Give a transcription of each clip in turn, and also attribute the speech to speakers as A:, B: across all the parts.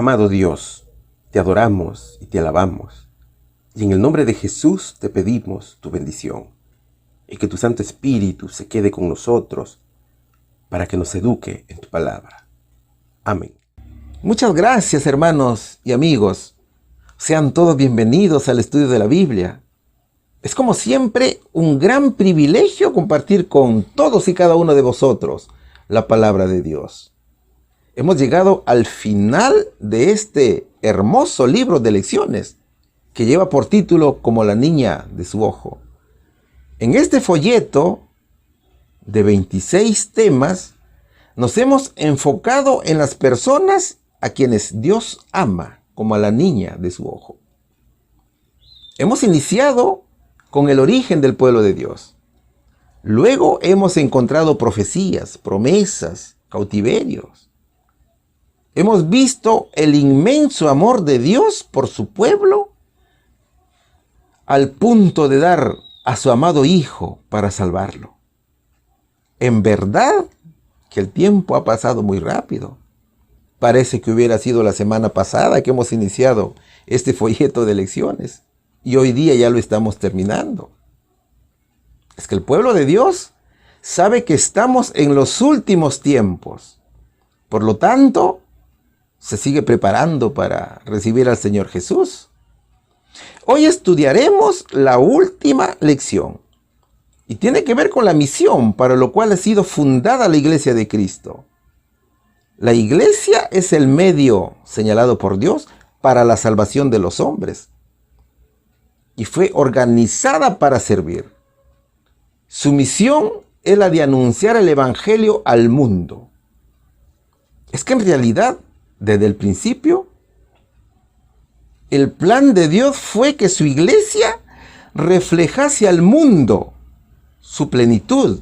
A: Amado Dios, te adoramos y te alabamos, y en el nombre de Jesús te pedimos tu bendición, y que tu Santo Espíritu se quede con nosotros para que nos eduque en tu palabra. Amén. Muchas gracias, hermanos y amigos. Sean todos bienvenidos al estudio de la Biblia. Es como siempre un gran privilegio compartir con todos y cada uno de vosotros la palabra de Dios. Hemos llegado al final de este hermoso libro de lecciones que lleva por título Como la niña de su ojo. En este folleto de 26 temas nos hemos enfocado en las personas a quienes Dios ama como a la niña de su ojo. Hemos iniciado con el origen del pueblo de Dios. Luego hemos encontrado profecías, promesas, cautiverios. Hemos visto el inmenso amor de Dios por su pueblo al punto de dar a su amado Hijo para salvarlo. En verdad que el tiempo ha pasado muy rápido. Parece que hubiera sido la semana pasada que hemos iniciado este folleto de lecciones y hoy día ya lo estamos terminando. Es que el pueblo de Dios sabe que estamos en los últimos tiempos. Por lo tanto, se sigue preparando para recibir al Señor Jesús. Hoy estudiaremos la última lección y tiene que ver con la misión para lo cual ha sido fundada la Iglesia de Cristo. La Iglesia es el medio señalado por Dios para la salvación de los hombres y fue organizada para servir. Su misión es la de anunciar el Evangelio al mundo. Es que en realidad, desde el principio, el plan de Dios fue que su iglesia reflejase al mundo su plenitud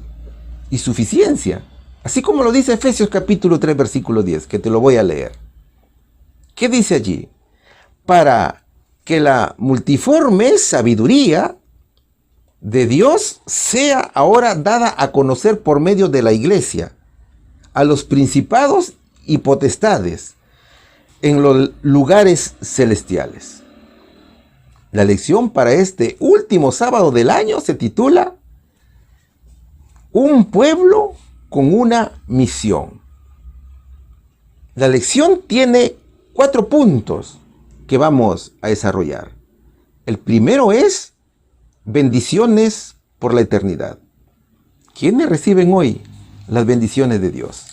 A: y suficiencia. Así como lo dice Efesios capítulo 3, versículo 10, que te lo voy a leer. ¿Qué dice allí? Para que la multiforme sabiduría de Dios sea ahora dada a conocer por medio de la iglesia a los principados y potestades en los lugares celestiales. La lección para este último sábado del año se titula Un pueblo con una misión. La lección tiene 4 puntos que vamos a desarrollar. El primero es bendiciones por la eternidad. ¿Quiénes reciben hoy las bendiciones de Dios?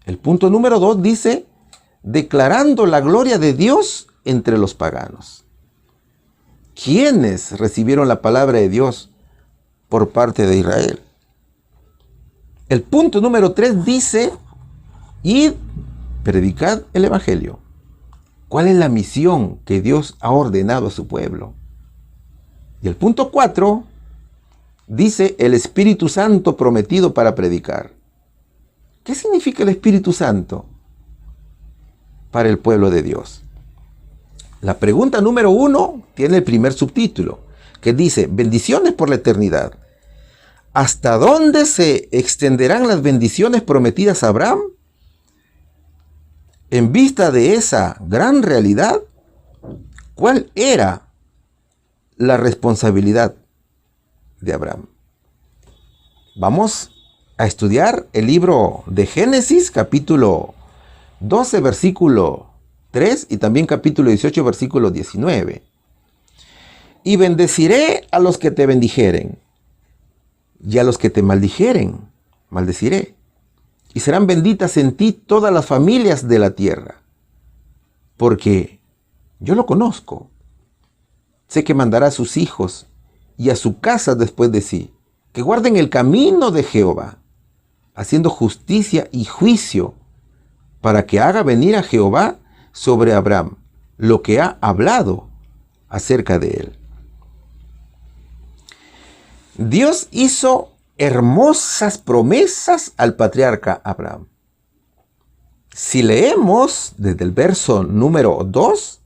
A: El punto número 2 dice declarando la gloria de Dios entre los paganos. ¿Quiénes recibieron la palabra de Dios por parte de Israel? El punto número 3 dice, id, predicad el Evangelio. ¿Cuál es la misión que Dios ha ordenado a su pueblo? Y el punto 4 dice, el Espíritu Santo prometido para predicar. ¿Qué significa el Espíritu Santo para el pueblo de Dios? La pregunta número 1 tiene el primer subtítulo, que dice, bendiciones por la eternidad. ¿Hasta dónde se extenderán las bendiciones prometidas a Abraham? En vista de esa gran realidad, ¿cuál era la responsabilidad de Abraham? Vamos a estudiar el libro de Génesis, capítulo 12, versículo 3 y también capítulo 18, versículo 19. Y bendeciré a los que te bendijeren, y a los que te maldijeren, maldeciré. Y serán benditas en ti todas las familias de la tierra. Porque yo lo conozco. Sé que mandará a sus hijos y a su casa después de sí, que guarden el camino de Jehová, haciendo justicia y juicio, para que haga venir a Jehová sobre Abraham lo que ha hablado acerca de él. Dios hizo hermosas promesas al patriarca Abraham. Si leemos desde el verso número 2,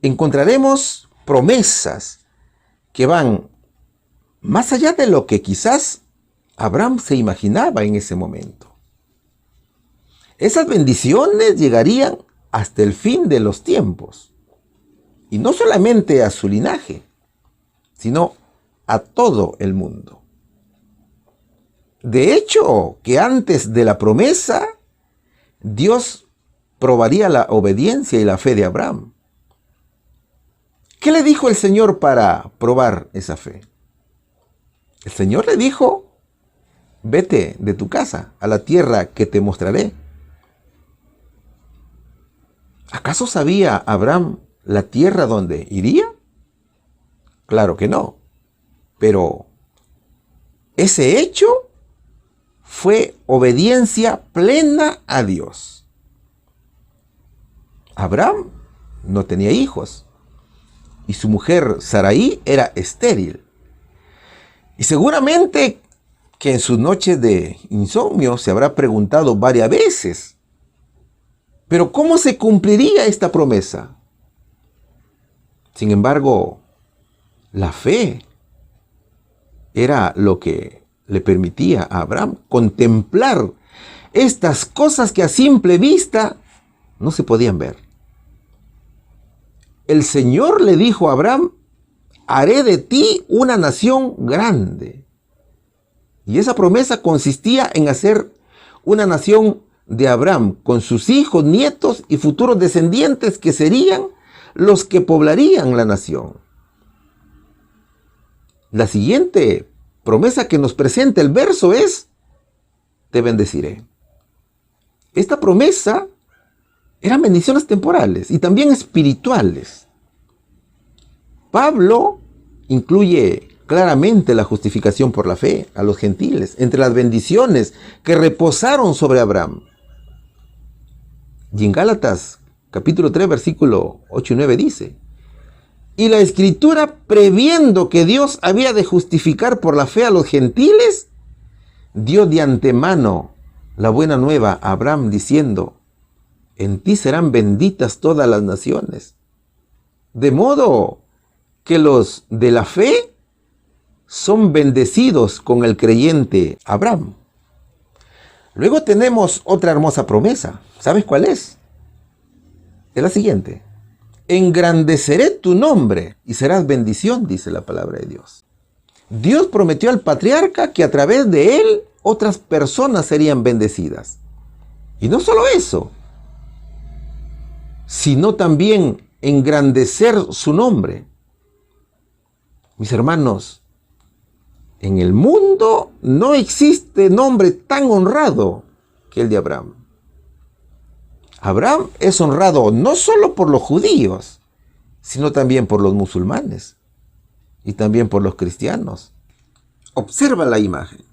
A: encontraremos promesas que van más allá de lo que quizás Abraham se imaginaba en ese momento. Esas bendiciones llegarían hasta el fin de los tiempos. Y no solamente a su linaje, sino a todo el mundo. De hecho, que antes de la promesa, Dios probaría la obediencia y la fe de Abraham. ¿Qué le dijo el Señor para probar esa fe? El Señor le dijo: vete de tu casa a la tierra que te mostraré. ¿Acaso sabía Abraham la tierra donde iría? Claro que no. Pero ese hecho fue obediencia plena a Dios. Abraham no tenía hijos y su mujer Sarai era estéril. Y seguramente que en sus noches de insomnio se habrá preguntado varias veces: ¿pero cómo se cumpliría esta promesa? Sin embargo, la fe era lo que le permitía a Abraham contemplar estas cosas que a simple vista no se podían ver. El Señor le dijo a Abraham: haré de ti una nación grande. Y esa promesa consistía en hacer una nación de Abraham con sus hijos, nietos y futuros descendientes, que serían los que poblarían la nación. La siguiente promesa que nos presenta el verso es: te bendeciré. Esta promesa eran bendiciones temporales y también espirituales. Pablo incluye claramente la justificación por la fe a los gentiles entre las bendiciones que reposaron sobre Abraham. Y en Gálatas capítulo 3 versículo 8 y 9 dice: y la Escritura, previendo que Dios había de justificar por la fe a los gentiles, dio de antemano la buena nueva a Abraham, diciendo: en ti serán benditas todas las naciones. De modo que los de la fe son bendecidos con el creyente Abraham. Luego tenemos otra hermosa promesa. ¿Sabes cuál es? Es la siguiente: engrandeceré tu nombre y serás bendición, dice la palabra de Dios. Dios prometió al patriarca que a través de él otras personas serían bendecidas. Y no solo eso, sino también engrandecer su nombre. Mis hermanos, en el mundo no existe nombre tan honrado que el de Abraham. Abraham es honrado no solo por los judíos, sino también por los musulmanes y también por los cristianos. Observa la imagen.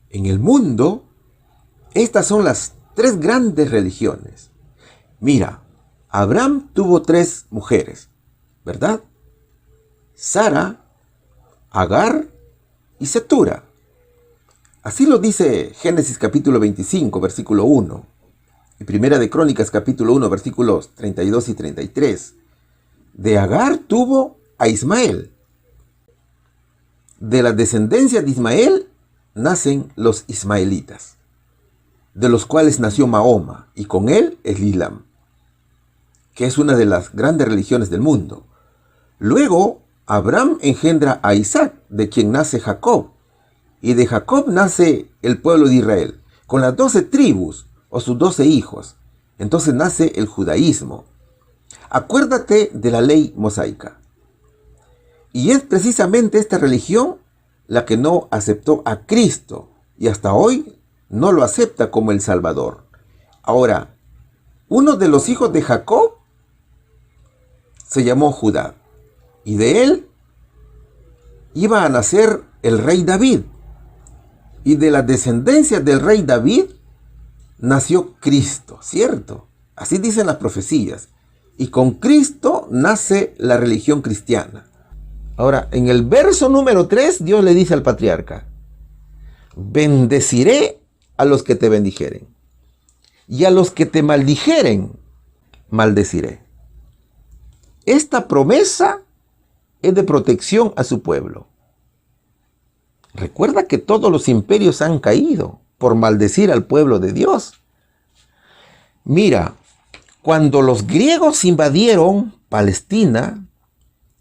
A: En el mundo, estas son las tres grandes religiones. Mira, Abraham tuvo 3 mujeres, ¿verdad? Sara, Agar y Setura. Así lo dice Génesis capítulo 25, versículo 1. Y Primera de Crónicas capítulo 1, versículos 32 y 33. De Agar tuvo a Ismael. De la descendencia de Ismael nacen los ismaelitas, de los cuales nació Mahoma, y con él el Islam, que es una de las grandes religiones del mundo. Luego, Abraham engendra a Isaac, de quien nace Jacob, y de Jacob nace el pueblo de Israel, con las 12 tribus, o sus 12 hijos. Entonces nace el judaísmo. Acuérdate de la ley mosaica. Y es precisamente esta religión la que no aceptó a Cristo, y hasta hoy no lo acepta como el Salvador. Ahora, uno de los hijos de Jacob se llamó Judá, y de él iba a nacer el rey David, y de la descendencia del rey David nació Cristo, ¿cierto? Así dicen las profecías. Y con Cristo nace la religión cristiana. Ahora, en el verso número 3, Dios le dice al patriarca: bendeciré a los que te bendijeren, y a los que te maldijeren, maldeciré. Esta promesa es de protección a su pueblo. Recuerda que todos los imperios han caído por maldecir al pueblo de Dios. Mira, Cuando los griegos invadieron Palestina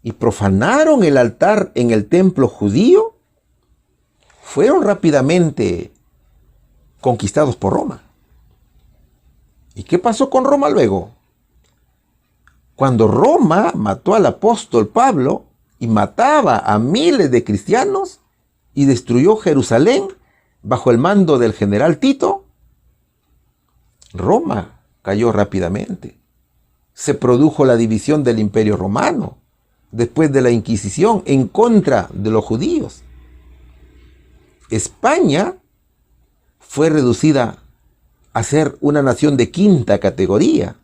A: y profanaron el altar en el templo judío, fueron rápidamente conquistados por Roma. ¿Y qué pasó con Roma luego? Cuando Roma mató al apóstol Pablo y mataba a miles de cristianos y destruyó Jerusalén bajo el mando del general Tito, Roma cayó rápidamente. Se produjo la división del Imperio Romano después de la Inquisición en contra de los judíos. España fue reducida a ser una nación de quinta categoría,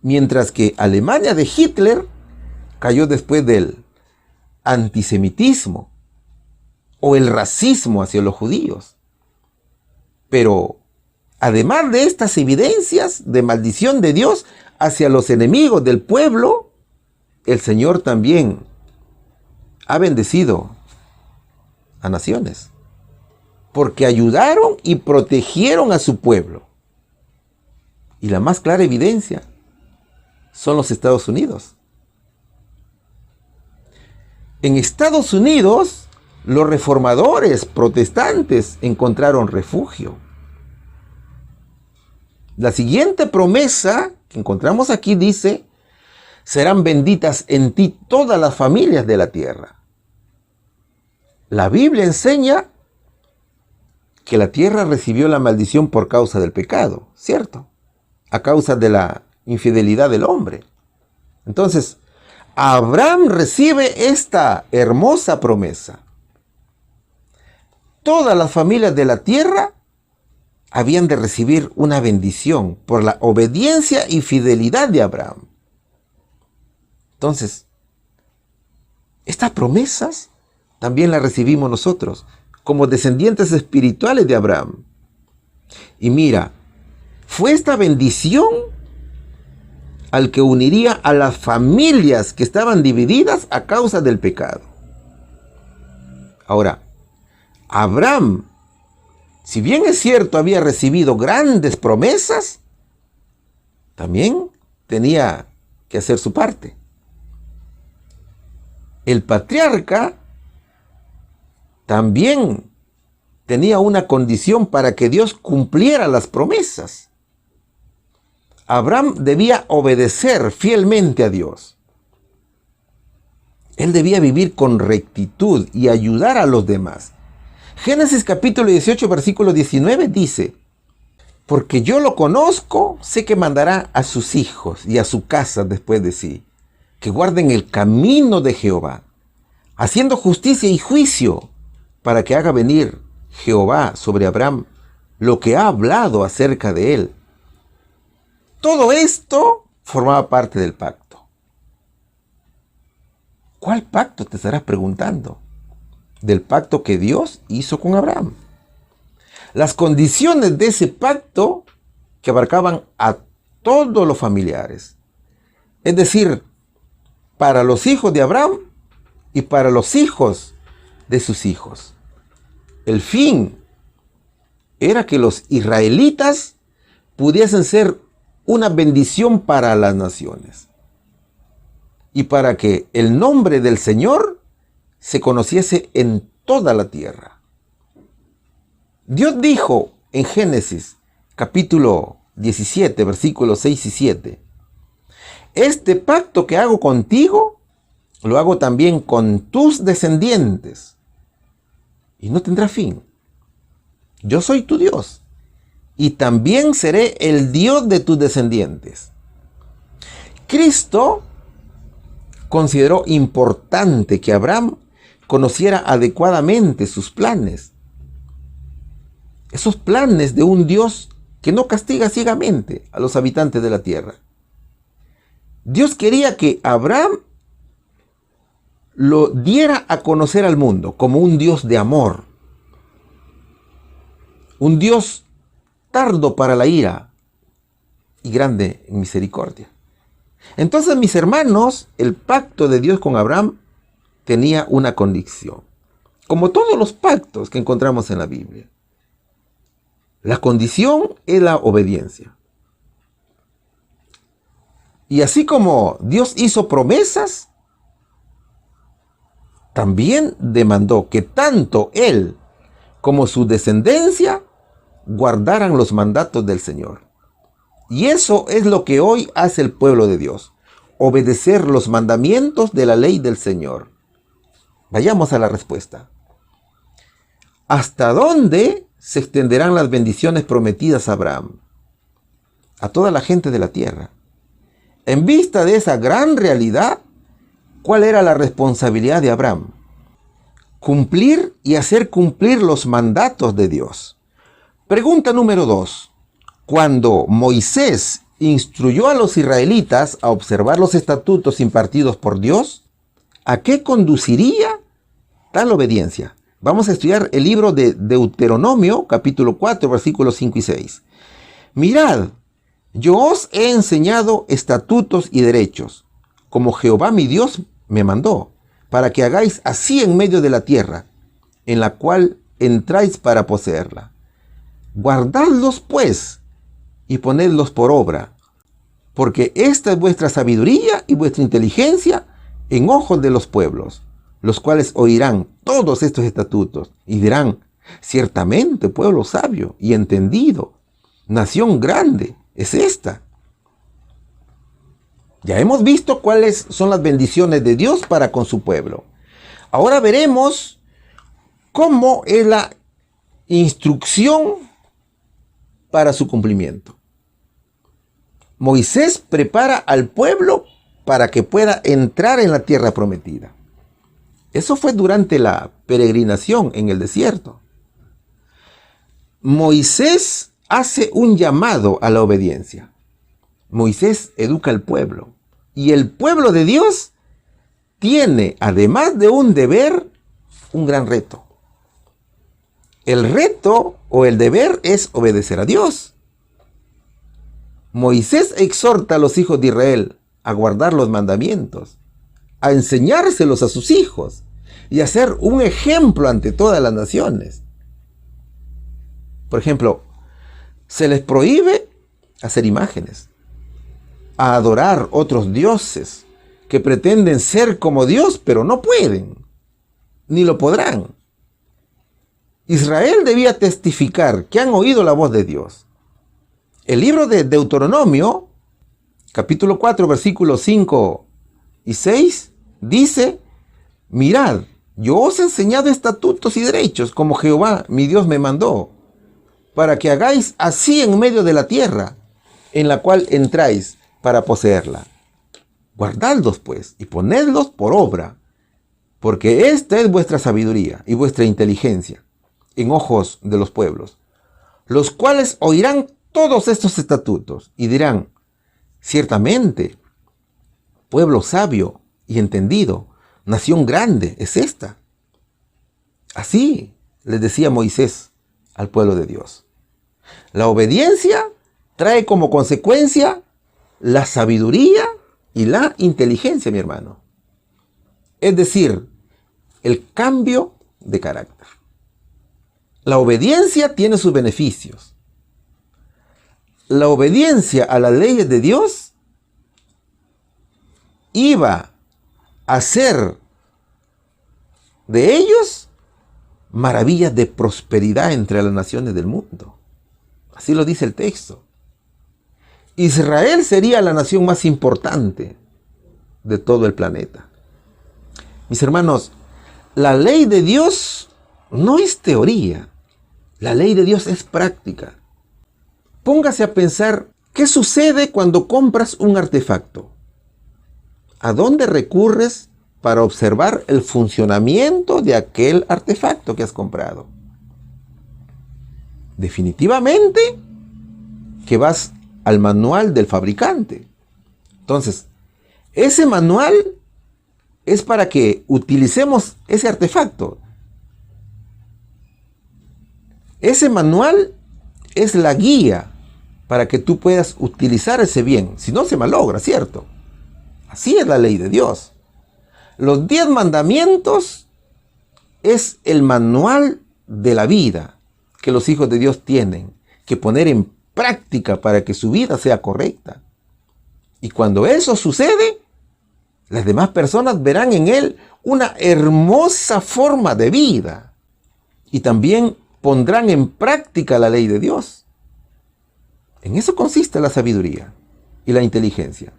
A: mientras que Alemania de Hitler cayó después del antisemitismo o el racismo hacia los judíos. Pero además de estas evidencias de maldición de Dios hacia los enemigos del pueblo, el Señor también ha bendecido a naciones, porque ayudaron y protegieron a su pueblo. Y la más clara evidencia son los Estados Unidos. En Estados Unidos, los reformadores protestantes encontraron refugio. La siguiente promesa que encontramos aquí dice: serán benditas en ti todas las familias de la tierra. La Biblia enseña que la tierra recibió la maldición por causa del pecado, ¿cierto? A causa de la infidelidad del hombre. Entonces, Abraham recibe esta hermosa promesa. Todas las familias de la tierra habían de recibir una bendición por la obediencia y fidelidad de Abraham. Entonces, estas promesas también las recibimos nosotros como descendientes espirituales de Abraham. Y mira, fue esta bendición al que uniría a las familias que estaban divididas a causa del pecado. Ahora, Abraham, si bien es cierto había recibido grandes promesas, también tenía que hacer su parte. El patriarca también tenía una condición para que Dios cumpliera las promesas. Abraham debía obedecer fielmente a Dios. Él debía vivir con rectitud y ayudar a los demás. Génesis capítulo 18, versículo 19 dice: porque yo lo conozco, sé que mandará a sus hijos y a su casa después de sí, que guarden el camino de Jehová, haciendo justicia y juicio, para que haga venir Jehová sobre Abraham lo que ha hablado acerca de él. Todo esto formaba parte del pacto. ¿Cuál pacto? Te estarás preguntando. Del pacto que Dios hizo con Abraham. Las condiciones de ese pacto que abarcaban a todos los familiares. Es decir, para los hijos de Abraham y para los hijos de sus hijos. El fin era que los israelitas pudiesen ser una bendición para las naciones. Y para que el nombre del Señor se conociese en toda la tierra. Dios dijo en Génesis capítulo 17, versículos 6 y 7: este pacto que hago contigo, lo hago también con tus descendientes, y no tendrá fin. Yo soy tu Dios, y también seré el Dios de tus descendientes. Cristo consideró importante que Abraham conociera adecuadamente sus planes. Esos planes de un Dios que no castiga ciegamente a los habitantes de la tierra. Dios quería que Abraham lo diera a conocer al mundo como un Dios de amor, un Dios tardo para la ira y grande en misericordia. Entonces, mis hermanos, el pacto de Dios con Abraham tenía una condición, como todos los pactos que encontramos en la Biblia. La condición es la obediencia. Y así como Dios hizo promesas, también demandó que tanto él como su descendencia guardaran los mandatos del Señor. Y eso es lo que hoy hace el pueblo de Dios: obedecer los mandamientos de la ley del Señor. Vayamos a la respuesta. ¿Hasta dónde se extenderán las bendiciones prometidas a Abraham? A toda la gente de la tierra. En vista de esa gran realidad, ¿cuál era la responsabilidad de Abraham? Cumplir y hacer cumplir los mandatos de Dios. Pregunta número 2. Cuando Moisés instruyó a los israelitas a observar los estatutos impartidos por Dios, ¿a qué conduciría tal obediencia? Vamos a estudiar el libro de Deuteronomio, capítulo 4, versículos 5 y 6. Mirad, yo os he enseñado estatutos y derechos, como Jehová mi Dios me mandó, para que hagáis así en medio de la tierra, en la cual entráis para poseerla. Guardadlos, pues, y ponedlos por obra, porque esta es vuestra sabiduría y vuestra inteligencia en ojos de los pueblos, los cuales oirán todos estos estatutos y dirán: ciertamente pueblo sabio y entendido, nación grande es esta. Ya hemos visto cuáles son las bendiciones de Dios para con su pueblo. Ahora veremos cómo es la instrucción para su cumplimiento. Moisés prepara al pueblo para que pueda entrar en la tierra prometida. Eso fue durante la peregrinación en el desierto. Moisés hace un llamado a la obediencia. Moisés educa al pueblo. Y el pueblo de Dios tiene, además de un deber, un gran reto. El reto o el deber es obedecer a Dios. Moisés exhorta a los hijos de Israel a guardar los mandamientos, a enseñárselos a sus hijos y a ser un ejemplo ante todas las naciones. Por ejemplo, se les prohíbe hacer imágenes, a adorar otros dioses que pretenden ser como Dios, pero no pueden, ni lo podrán. Israel debía testificar que han oído la voz de Dios. El libro de Deuteronomio, capítulo 4, versículos 5 y 6, dice: mirad, yo os he enseñado estatutos y derechos, como Jehová mi Dios me mandó, para que hagáis así en medio de la tierra, en la cual entráis para poseerla. Guardadlos, pues, y ponedlos por obra, porque esta es vuestra sabiduría y vuestra inteligencia en ojos de los pueblos, los cuales oirán todos estos estatutos y dirán: ciertamente, pueblo sabio y entendido, nación grande es esta. Así les decía Moisés al pueblo de Dios. La obediencia trae como consecuencia la sabiduría y la inteligencia, mi hermano. Es decir, el cambio de carácter. La obediencia tiene sus beneficios. La obediencia a las leyes de Dios iba a hacer de ellos maravillas de prosperidad entre las naciones del mundo. Así lo dice el texto. Israel sería la nación más importante de todo el planeta. Mis hermanos, la ley de Dios no es teoría. La ley de Dios es práctica. Póngase a pensar, ¿qué sucede cuando compras un artefacto? ¿A dónde recurres para observar el funcionamiento de aquel artefacto que has comprado? Definitivamente que vas al manual del fabricante. Entonces, ese manual es para que utilicemos ese artefacto. Ese manual es la guía para que tú puedas utilizar ese bien. Si no, se malogra, ¿cierto? Así es la ley de Dios. Los 10 mandamientos es el manual de la vida que los hijos de Dios tienen que poner en práctica para que su vida sea correcta. Y cuando eso sucede, las demás personas verán en él una hermosa forma de vida y también pondrán en práctica la ley de Dios. En eso consiste la sabiduría y la inteligencia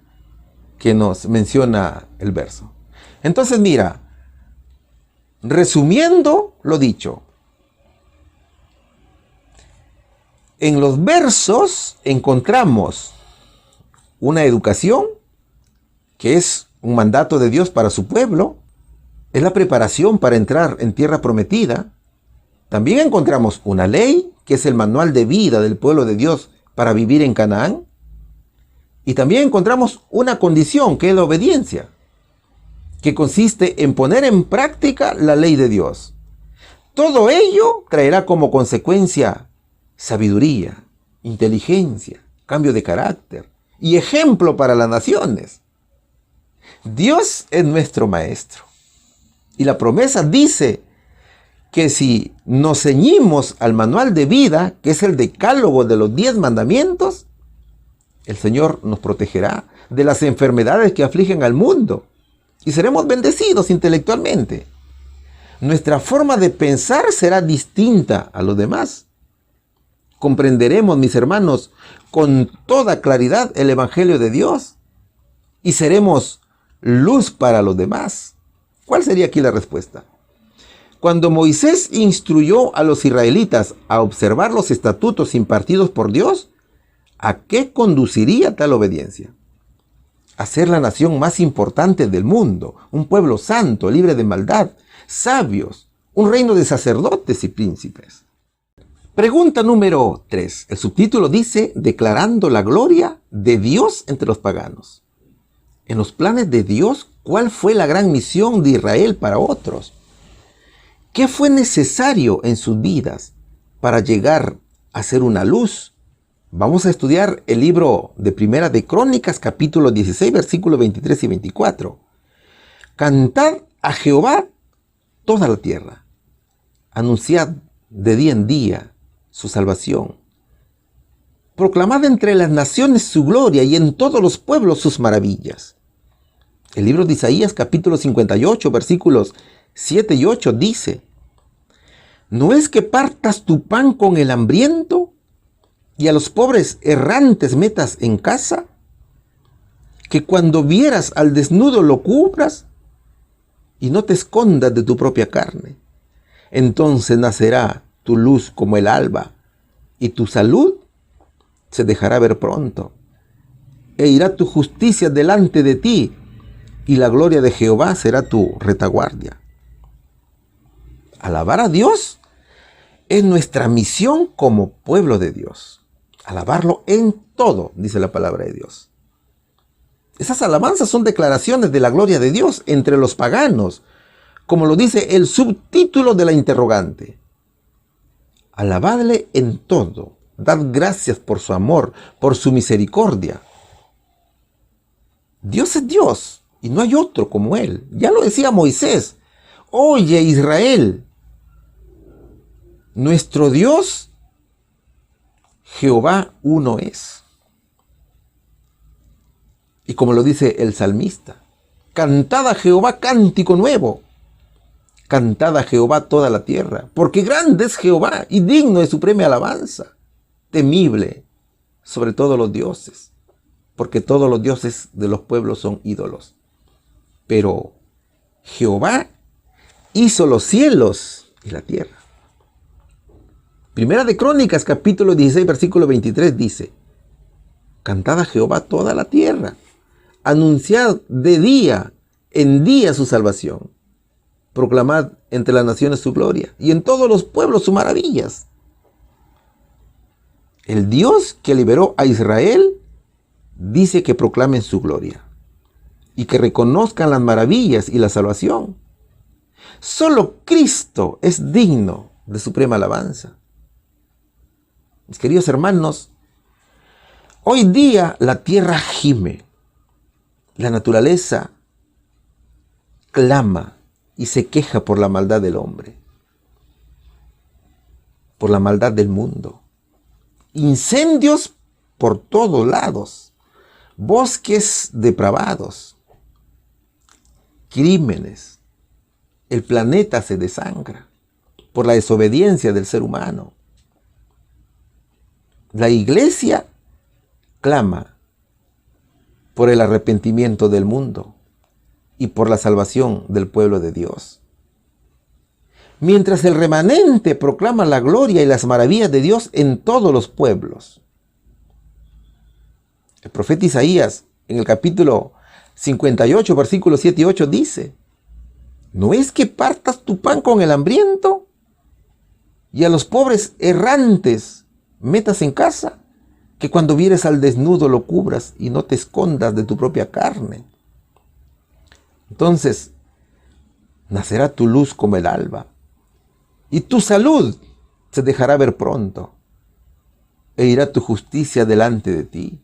A: que nos menciona el verso. Entonces mira, resumiendo lo dicho, en los versos encontramos una educación que es un mandato de Dios para su pueblo, es la preparación para entrar en tierra prometida. También encontramos una ley, que es el manual de vida del pueblo de Dios para vivir en Canaán. Y también encontramos una condición, que es la obediencia, que consiste en poner en práctica la ley de Dios. Todo ello traerá como consecuencia sabiduría, inteligencia, cambio de carácter y ejemplo para las naciones. Dios es nuestro maestro. Y la promesa dice que si nos ceñimos al manual de vida, que es el decálogo de los 10 mandamientos, el Señor nos protegerá de las enfermedades que afligen al mundo y seremos bendecidos intelectualmente. Nuestra forma de pensar será distinta a los demás. Comprenderemos, mis hermanos, con toda claridad el Evangelio de Dios y seremos luz para los demás. ¿Cuál sería aquí la respuesta? Cuando Moisés instruyó a los israelitas a observar los estatutos impartidos por Dios, ¿a qué conduciría tal obediencia? A ser la nación más importante del mundo, un pueblo santo, libre de maldad, sabios, un reino de sacerdotes y príncipes. Pregunta número 3. El subtítulo dice, declarando la gloria de Dios entre los paganos. En los planes de Dios, ¿cuál fue la gran misión de Israel para otros? ¿Qué fue necesario en sus vidas para llegar a ser una luz? Vamos a estudiar el libro de Primera de Crónicas, capítulo 16, versículos 23 y 24. Cantad a Jehová toda la tierra. Anunciad de día en día su salvación. Proclamad entre las naciones su gloria y en todos los pueblos sus maravillas. El libro de Isaías, capítulo 58, versículos 7 y 8 dice, ¿no es que partas tu pan con el hambriento y a los pobres errantes metas en casa? Que cuando vieras al desnudo lo cubras y no te escondas de tu propia carne. Entonces nacerá tu luz como el alba y tu salud se dejará ver pronto. E irá tu justicia delante de ti y la gloria de Jehová será tu retaguardia. Alabar a Dios es nuestra misión como pueblo de Dios. Alabarlo en todo, dice la palabra de Dios. Esas alabanzas son declaraciones de la gloria de Dios entre los paganos, como lo dice el subtítulo de la interrogante. Alabadle en todo, dad gracias por su amor, por su misericordia. Dios es Dios y no hay otro como Él. Ya lo decía Moisés. Oye, Israel, nuestro Dios, Jehová uno es. Y como lo dice el salmista, cantad a Jehová cántico nuevo. Cantad a Jehová toda la tierra, porque grande es Jehová y digno de suprema alabanza, temible sobre todos los dioses, porque todos los dioses de los pueblos son ídolos. Pero Jehová hizo los cielos y la tierra. Primera de Crónicas, capítulo 16, versículo 23 dice, cantad a Jehová toda la tierra, anunciad de día en día su salvación. Proclamad entre las naciones su gloria y en todos los pueblos sus maravillas. El Dios que liberó a Israel dice que proclamen su gloria y que reconozcan las maravillas y la salvación. Solo Cristo es digno de suprema alabanza. Mis queridos hermanos, hoy día la tierra gime, la naturaleza clama y se queja por la maldad del hombre, por la maldad del mundo. Incendios por todos lados, bosques depravados, crímenes. El planeta se desangra por la desobediencia del ser humano. La iglesia clama por el arrepentimiento del mundo y por la salvación del pueblo de Dios. Mientras el remanente proclama la gloria y las maravillas de Dios en todos los pueblos. El profeta Isaías, en el capítulo 58, versículos 7 y 8, dice: ¿no es que partas tu pan con el hambriento y a los pobres errantes metas en casa? Que cuando vieres al desnudo lo cubras y no te escondas de tu propia carne. Entonces nacerá tu luz como el alba, y tu salud se dejará ver pronto, e irá tu justicia delante de ti,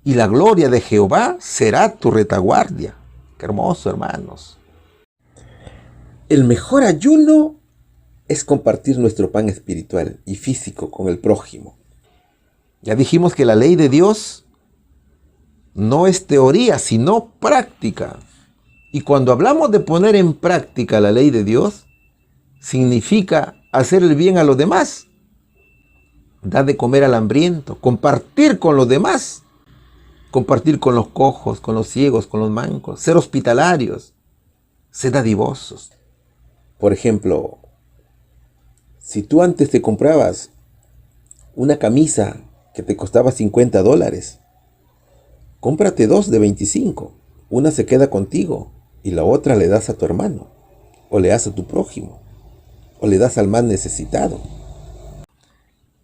A: y la gloria de Jehová será tu retaguardia. Qué hermoso, hermanos. El mejor ayuno es compartir nuestro pan espiritual y físico con el prójimo. Ya dijimos que la ley de Dios no es teoría, sino práctica. Y cuando hablamos de poner en práctica la ley de Dios, significa hacer el bien a los demás, dar de comer al hambriento, compartir con los demás, compartir con los cojos, con los ciegos, con los mancos, ser hospitalarios, ser dadivosos. Por ejemplo, si tú antes te comprabas una camisa que te costaba $50, cómprate 2 de 25. Una se queda contigo y la otra le das a tu hermano, o le das a tu prójimo, o le das al más necesitado.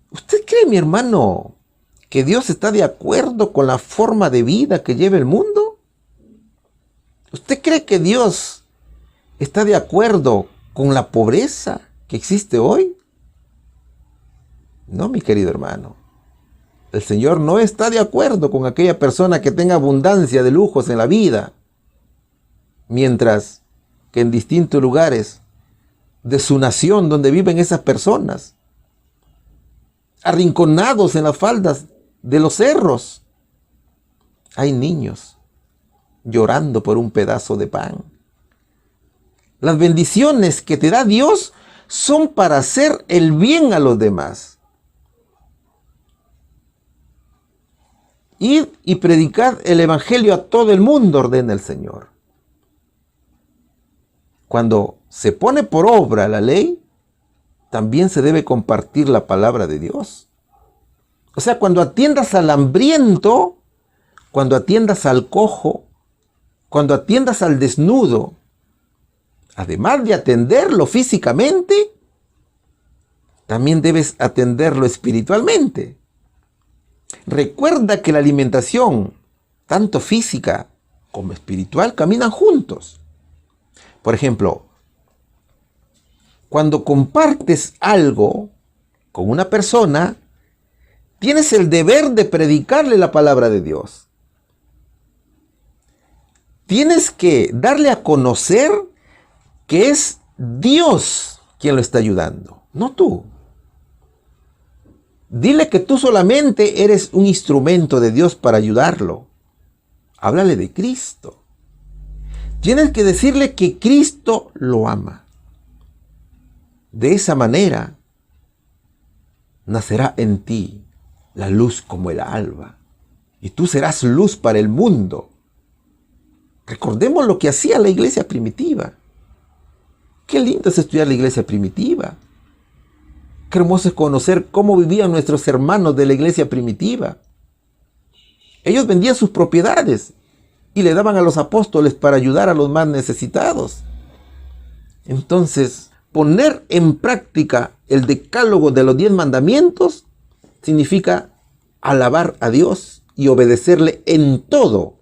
A: ¿Usted cree, mi hermano, que Dios está de acuerdo con la forma de vida que lleva el mundo? ¿Usted cree que Dios está de acuerdo con la pobreza que existe hoy? No, mi querido hermano. El Señor no está de acuerdo con aquella persona que tenga abundancia de lujos en la vida, mientras que en distintos lugares de su nación donde viven esas personas, arrinconados en las faldas de los cerros, hay niños llorando por un pedazo de pan. Las bendiciones que te da Dios son para hacer el bien a los demás. Id y predicad el evangelio a todo el mundo, ordena el Señor. Cuando se pone por obra la ley, también se debe compartir la palabra de Dios. O sea, cuando atiendas al hambriento, cuando atiendas al cojo, cuando atiendas al desnudo, además de atenderlo físicamente, también debes atenderlo espiritualmente. Recuerda que la alimentación, tanto física como espiritual, caminan juntos. Por ejemplo, cuando compartes algo con una persona, tienes el deber de predicarle la palabra de Dios. Tienes que darle a conocer que es Dios quien lo está ayudando, no tú. Dile que tú solamente eres un instrumento de Dios para ayudarlo. Háblale de Cristo. Tienes que decirle que Cristo lo ama. De esa manera nacerá en ti la luz como el alba, y tú serás luz para el mundo. Recordemos lo que hacía la iglesia primitiva. Qué lindo es estudiar la iglesia primitiva. Qué hermoso es conocer cómo vivían nuestros hermanos de la iglesia primitiva. Ellos vendían sus propiedades y le daban a los apóstoles para ayudar a los más necesitados. Entonces, poner en práctica el decálogo de los 10 mandamientos significa alabar a Dios y obedecerle en todo.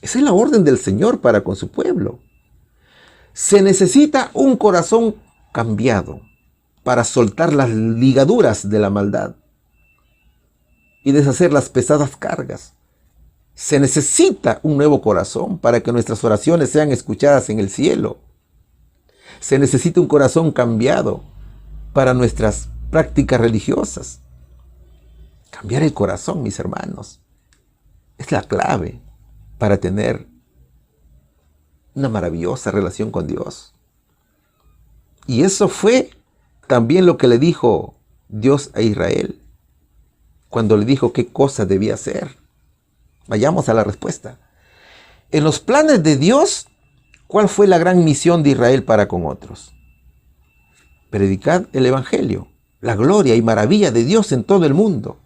A: Esa es la orden del Señor para con su pueblo. Se necesita un corazón cambiado para soltar las ligaduras de la maldad y deshacer las pesadas cargas. Se necesita un nuevo corazón para que nuestras oraciones sean escuchadas en el cielo. Se necesita un corazón cambiado para nuestras prácticas religiosas. Cambiar el corazón, mis hermanos. es la clave para tener una maravillosa relación con Dios. Y eso fue también lo que le dijo Dios a Israel cuando le dijo qué cosa debía hacer. Vayamos a la respuesta. En los planes de Dios, ¿cuál fue la gran misión de Israel para con otros? Predicar el Evangelio, la gloria y maravilla de Dios en todo el mundo.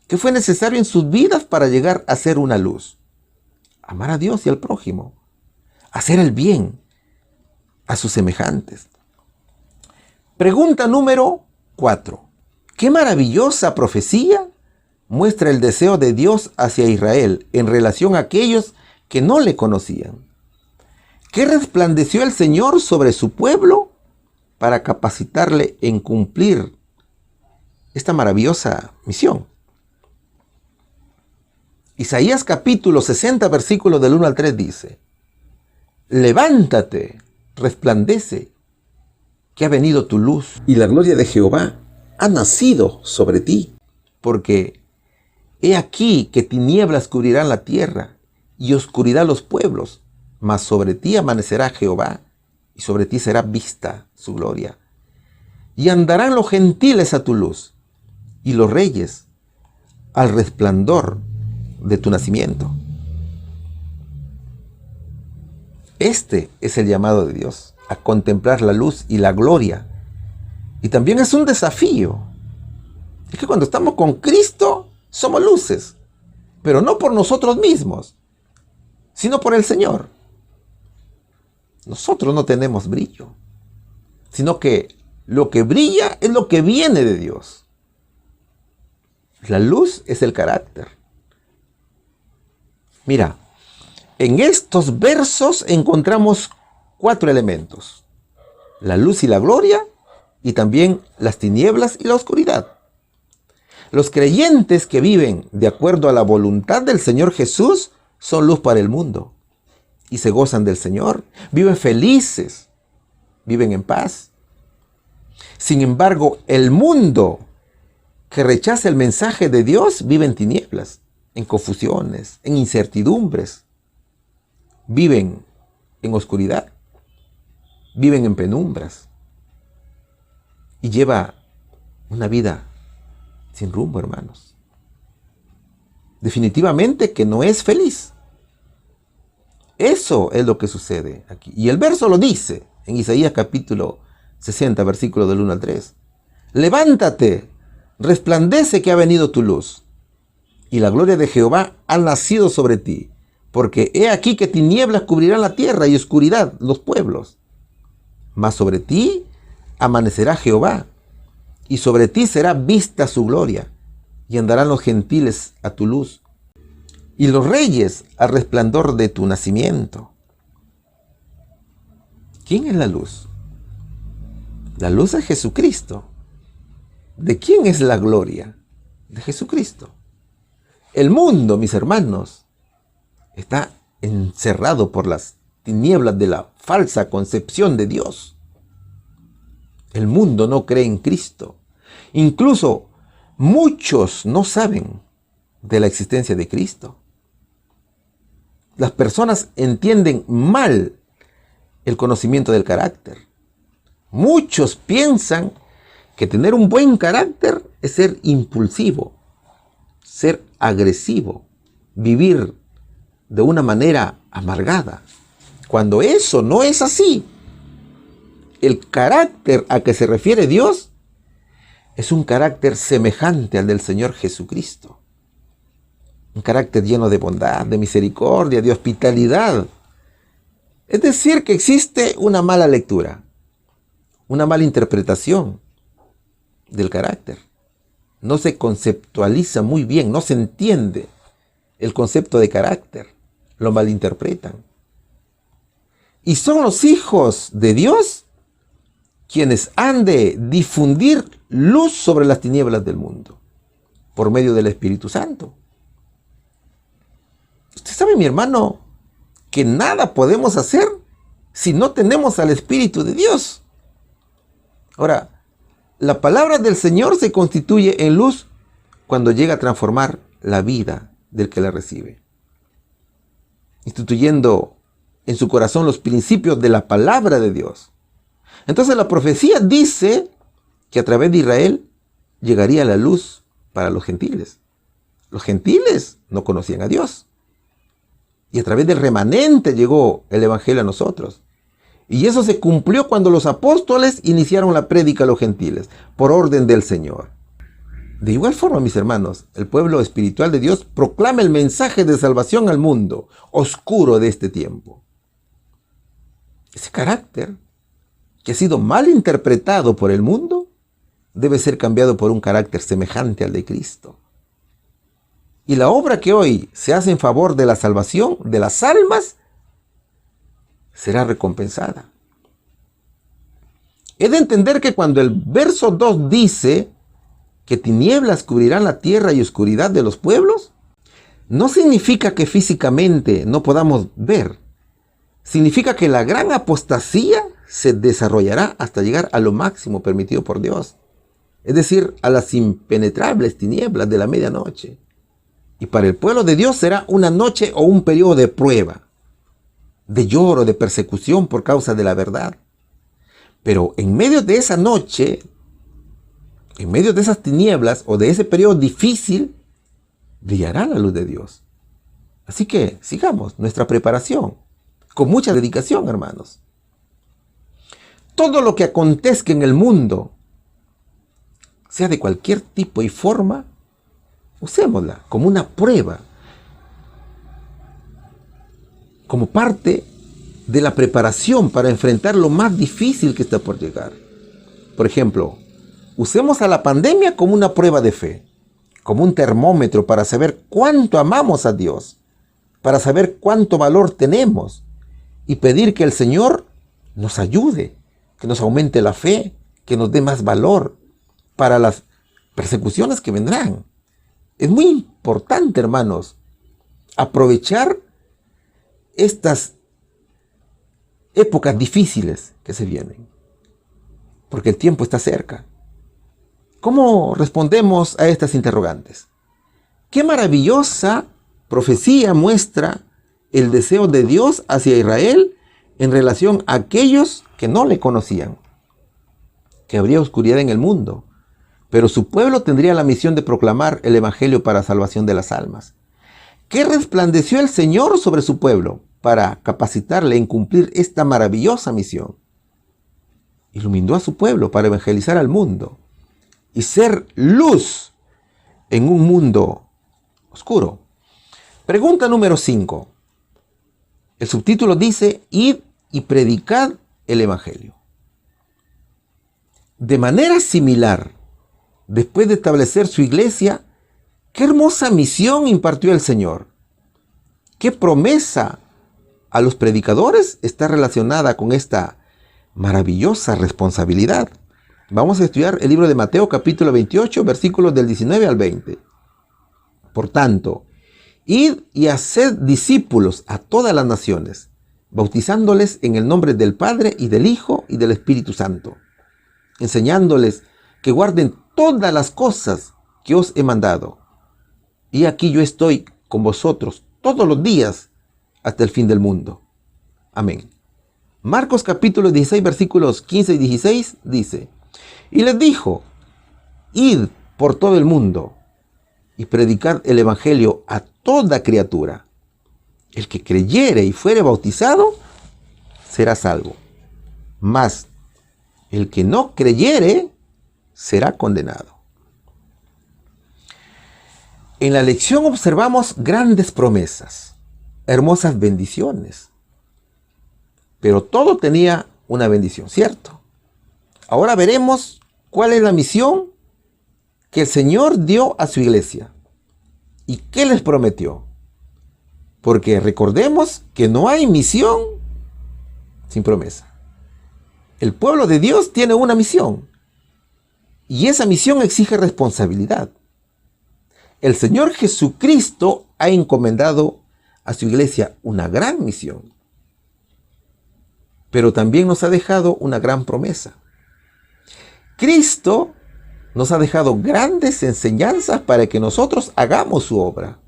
A: ¿Qué fue necesario en sus vidas para llegar a ser una luz? Amar a Dios y al prójimo, hacer el bien a sus semejantes. Pregunta número 4. ¿Qué maravillosa profecía muestra el deseo de Dios hacia Israel en relación a aquellos que no le conocían? ¿Qué resplandeció el Señor sobre su pueblo para capacitarle en cumplir esta maravillosa misión? Isaías capítulo 60, versículos del 1 al 3 dice: levántate, resplandece, que ha venido tu luz, y la gloria de Jehová ha nacido sobre ti. Porque he aquí que tinieblas cubrirán la tierra, y oscuridad los pueblos, mas sobre ti amanecerá Jehová, y sobre ti será vista su gloria. Y andarán los gentiles a tu luz, y los reyes al resplandor de tu nacimiento. Este es el llamado de Dios, a contemplar la luz y la gloria. Y también es un desafío. Es que cuando estamos con Cristo, somos luces, pero no por nosotros mismos, sino por el Señor. Nosotros no tenemos brillo, sino que lo que brilla es lo que viene de Dios. La luz es el carácter. Mira, en estos versos encontramos 4 elementos: la luz y la gloria, y también las tinieblas y la oscuridad. Los creyentes que viven de acuerdo a la voluntad del Señor Jesús son luz para el mundo y se gozan del Señor, viven felices, viven en paz. Sin embargo, el mundo que rechaza el mensaje de Dios vive en tinieblas, en confusiones, en incertidumbres. Viven en oscuridad, viven en penumbras y lleva una vida sin rumbo, hermanos. Definitivamente que no es feliz. Eso es lo que sucede aquí. Y el verso lo dice en Isaías capítulo 60, versículo del 1 al 3. Levántate, resplandece que ha venido tu luz, y la gloria de Jehová ha nacido sobre ti. Porque he aquí que tinieblas cubrirán la tierra y oscuridad los pueblos. Mas sobre ti amanecerá Jehová, y sobre ti será vista su gloria, y andarán los gentiles a tu luz, y los reyes al resplandor de tu nacimiento. ¿Quién es la luz? La luz es Jesucristo. ¿De quién es la gloria? De Jesucristo. El mundo, mis hermanos, está encerrado por las tinieblas de la falsa concepción de Dios. El mundo no cree en Cristo. Incluso muchos no saben de la existencia de Cristo. Las personas entienden mal el conocimiento del carácter. Muchos piensan que tener un buen carácter es ser impulsivo, ser agresivo, vivir de una manera amargada, cuando eso no es así. El carácter a que se refiere Dios es un carácter semejante al del Señor Jesucristo. Un carácter lleno de bondad, de misericordia, de hospitalidad. Es decir, que existe una mala lectura, una mala interpretación del carácter. No se conceptualiza muy bien, no se entiende el concepto de carácter, lo malinterpretan. Y son los hijos de Dios quienes han de difundir luz sobre las tinieblas del mundo por medio del Espíritu Santo. Usted sabe, mi hermano, que nada podemos hacer si no tenemos al Espíritu de Dios. Ahora, la palabra del Señor se constituye en luz cuando llega a transformar la vida del que la recibe, instituyendo en su corazón los principios de la palabra de Dios. Entonces la profecía dice que a través de Israel llegaría la luz para los gentiles. Los gentiles no conocían a Dios. Y a través del remanente llegó el evangelio a nosotros. Y eso se cumplió cuando los apóstoles iniciaron la prédica a los gentiles, por orden del Señor. De igual forma, mis hermanos, el pueblo espiritual de Dios proclama el mensaje de salvación al mundo oscuro de este tiempo. Ese carácter, que ha sido mal interpretado por el mundo, debe ser cambiado por un carácter semejante al de Cristo. Y la obra que hoy se hace en favor de la salvación de las almas será recompensada. He de entender que cuando el verso 2 dice que tinieblas cubrirán la tierra y oscuridad de los pueblos, no significa que físicamente no podamos ver. Significa que la gran apostasía se desarrollará hasta llegar a lo máximo permitido por Dios. Es decir, a las impenetrables tinieblas de la medianoche. Y para el pueblo de Dios será una noche o un periodo de prueba, de lloro, de persecución por causa de la verdad. Pero en medio de esa noche, en medio de esas tinieblas o de ese periodo difícil, brillará la luz de Dios. Así que sigamos nuestra preparación con mucha dedicación, hermanos. Todo lo que acontezca en el mundo, sea de cualquier tipo y forma, usémosla como una prueba, como parte de la preparación para enfrentar lo más difícil que está por llegar. Por ejemplo, usemos a la pandemia como una prueba de fe, como un termómetro para saber cuánto amamos a Dios, para saber cuánto valor tenemos y pedir que el Señor nos ayude, que nos aumente la fe, que nos dé más valor para las persecuciones que vendrán. Es muy importante, hermanos, aprovechar estas épocas difíciles que se vienen, porque el tiempo está cerca. ¿Cómo respondemos a estas interrogantes? Qué maravillosa profecía muestra el deseo de Dios hacia Israel en relación a aquellos que no le conocían, que habría oscuridad en el mundo, pero su pueblo tendría la misión de proclamar el evangelio para salvación de las almas. ¿Qué resplandeció el Señor sobre su pueblo para capacitarle en cumplir esta maravillosa misión? Iluminó a su pueblo para evangelizar al mundo y ser luz en un mundo oscuro. Pregunta número 5. El subtítulo dice: id y predicad el evangelio. De manera similar, después de establecer su iglesia, qué hermosa misión impartió el Señor. Qué promesa a los predicadores está relacionada con esta maravillosa responsabilidad. Vamos a estudiar el libro de Mateo capítulo 28, versículos del 19 al 20. Por tanto, id y haced discípulos a todas las naciones, bautizándoles en el nombre del Padre y del Hijo y del Espíritu Santo, enseñándoles que guarden todas las cosas que os he mandado. Y aquí yo estoy con vosotros todos los días hasta el fin del mundo. Amén. Marcos capítulo 16, versículos 15 y 16 dice: y les dijo: id por todo el mundo y predicad el evangelio a toda criatura. El que creyere y fuere bautizado será salvo, mas el que no creyere será condenado. En la lección observamos grandes promesas, hermosas bendiciones, pero todo tenía una bendición, ¿cierto? Ahora veremos cuál es la misión que el Señor dio a su iglesia y qué les prometió. Porque recordemos que no hay misión sin promesa. El pueblo de Dios tiene una misión y esa misión exige responsabilidad. El Señor Jesucristo ha encomendado a su iglesia una gran misión, pero también nos ha dejado una gran promesa. Cristo nos ha dejado grandes enseñanzas para que nosotros hagamos su obra.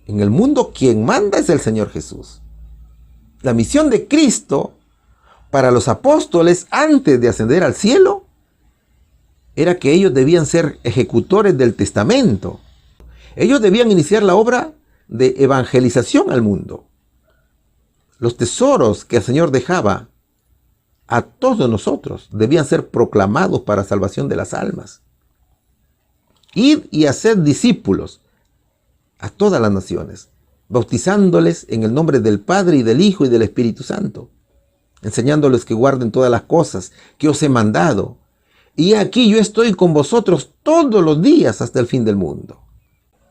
A: En el mundo quien manda es el Señor Jesús. La misión de Cristo para los apóstoles antes de ascender al cielo era que ellos debían ser ejecutores del testamento. Ellos debían iniciar la obra de evangelización al mundo. Los tesoros que el Señor dejaba a todos nosotros debían ser proclamados para salvación de las almas. Id y haced discípulos a todas las naciones, bautizándoles en el nombre del Padre y del Hijo y del Espíritu Santo, enseñándoles que guarden todas las cosas que os he mandado. Y aquí yo estoy con vosotros todos los días hasta el fin del mundo.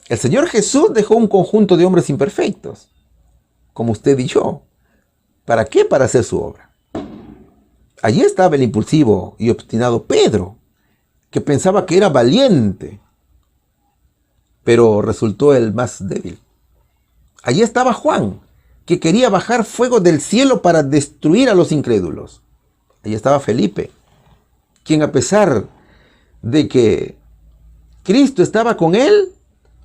A: El Señor Jesús dejó un conjunto de hombres imperfectos, como usted y yo. ¿Para qué? Para hacer su obra. Allí estaba el impulsivo y obstinado Pedro, que pensaba que era valiente, pero resultó el más débil. Allí estaba Juan, que quería bajar fuego del cielo para destruir a los incrédulos. Allí estaba Felipe, quien a pesar de que Cristo estaba con él,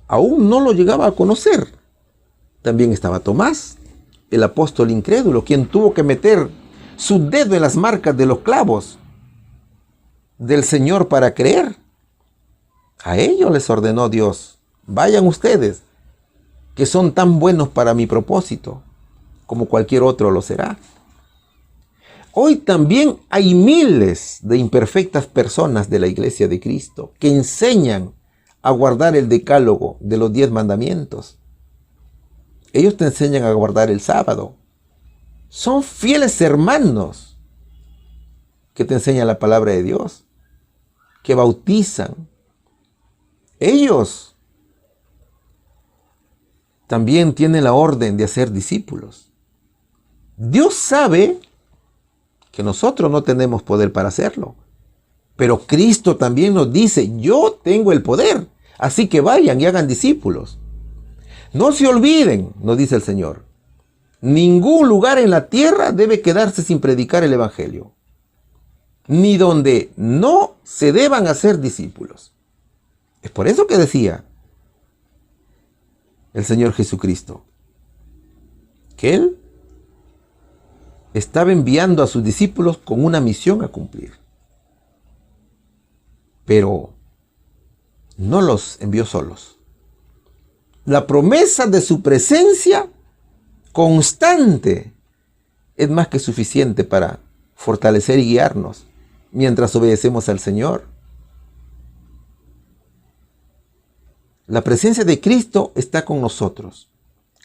A: aún no lo llegaba a conocer. También estaba Tomás, el apóstol incrédulo, quien tuvo que meter su dedo en las marcas de los clavos del Señor para creer. A ellos les ordenó Dios: vayan ustedes, que son tan buenos para mi propósito, como cualquier otro lo será. Hoy también hay miles de imperfectas personas de la Iglesia de Cristo que enseñan a guardar el decálogo de los 10 mandamientos. Ellos te enseñan a guardar el sábado. Son fieles hermanos que te enseñan la palabra de Dios, que bautizan. Ellos también tienen la orden de hacer discípulos. Dios sabe que nosotros no tenemos poder para hacerlo, pero Cristo también nos dice: yo tengo el poder, así que vayan y hagan discípulos. No se olviden, nos dice el Señor, ningún lugar en la tierra debe quedarse sin predicar el Evangelio, ni donde no se deban hacer discípulos. Es por eso que decía el Señor Jesucristo que Él estaba enviando a sus discípulos con una misión a cumplir. Pero no los envió solos. La promesa de su presencia constante es más que suficiente para fortalecer y guiarnos mientras obedecemos al Señor. La presencia de Cristo está con nosotros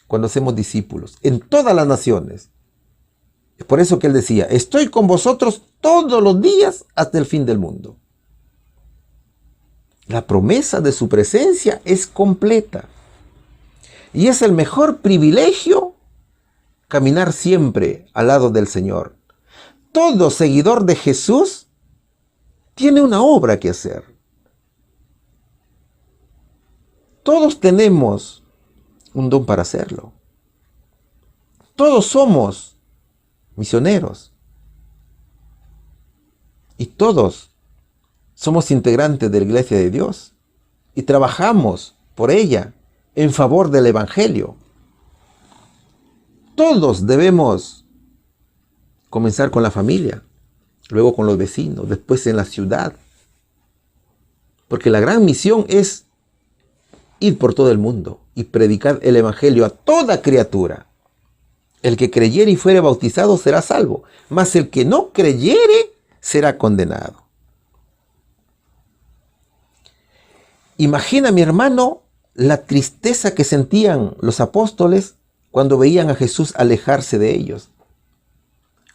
A: cuando hacemos discípulos en todas las naciones. Es por eso que Él decía: estoy con vosotros todos los días hasta el fin del mundo. La promesa de su presencia es completa. Y es el mejor privilegio caminar siempre al lado del Señor. Todo seguidor de Jesús tiene una obra que hacer. Todos tenemos un don para hacerlo. Todos somos misioneros. Y todos somos integrantes de la Iglesia de Dios. Y trabajamos por ella en favor del Evangelio. Todos debemos comenzar con la familia, luego con los vecinos, después en la ciudad. Porque la gran misión es ir por todo el mundo y predicar el Evangelio a toda criatura. El que creyere y fuere bautizado será salvo, mas el que no creyere será condenado. Imagina, mi hermano, la tristeza que sentían los apóstoles cuando veían a Jesús alejarse de ellos,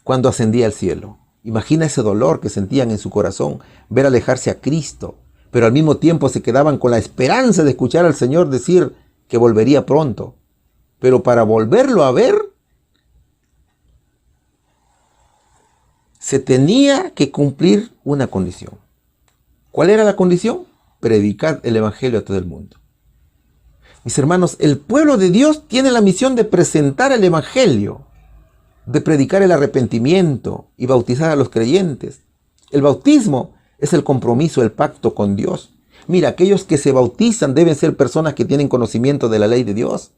A: cuando ascendía al cielo. Imagina ese dolor que sentían en su corazón, ver alejarse a Cristo, pero al mismo tiempo se quedaban con la esperanza de escuchar al Señor decir que volvería pronto. Pero para volverlo a ver, se tenía que cumplir una condición. ¿Cuál era la condición? Predicar el Evangelio a todo el mundo. Mis hermanos, el pueblo de Dios tiene la misión de presentar el Evangelio, de predicar el arrepentimiento y bautizar a los creyentes. El bautismo es el compromiso, el pacto con Dios. Mira, aquellos que se bautizan deben ser personas que tienen conocimiento de la ley de Dios.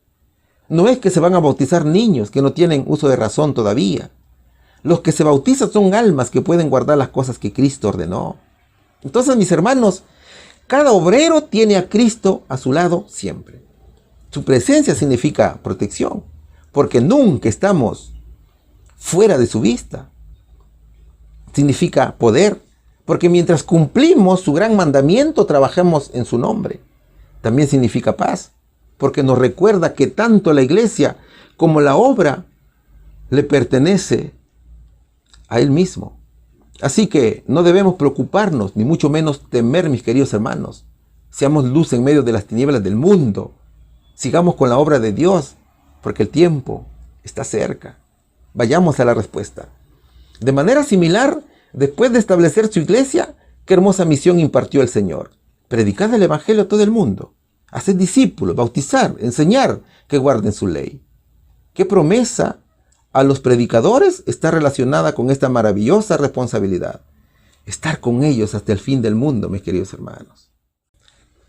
A: No es que se van a bautizar niños que no tienen uso de razón todavía. Los que se bautizan son almas que pueden guardar las cosas que Cristo ordenó. Entonces, mis hermanos, cada obrero tiene a Cristo a su lado siempre. Su presencia significa protección, porque nunca estamos fuera de su vista. Significa poder, porque mientras cumplimos su gran mandamiento, trabajamos en su nombre. También significa paz, porque nos recuerda que tanto la iglesia como la obra le pertenece a Él mismo. Así que no debemos preocuparnos, ni mucho menos temer, mis queridos hermanos. Seamos luz en medio de las tinieblas del mundo. Sigamos con la obra de Dios, porque el tiempo está cerca. Vayamos a la respuesta. De manera similar, después de establecer su iglesia, qué hermosa misión impartió el Señor. Predicar el Evangelio a todo el mundo. Hacer discípulos, bautizar, enseñar que guarden su ley. Qué promesa a los predicadores está relacionada con esta maravillosa responsabilidad. Estar con ellos hasta el fin del mundo, mis queridos hermanos.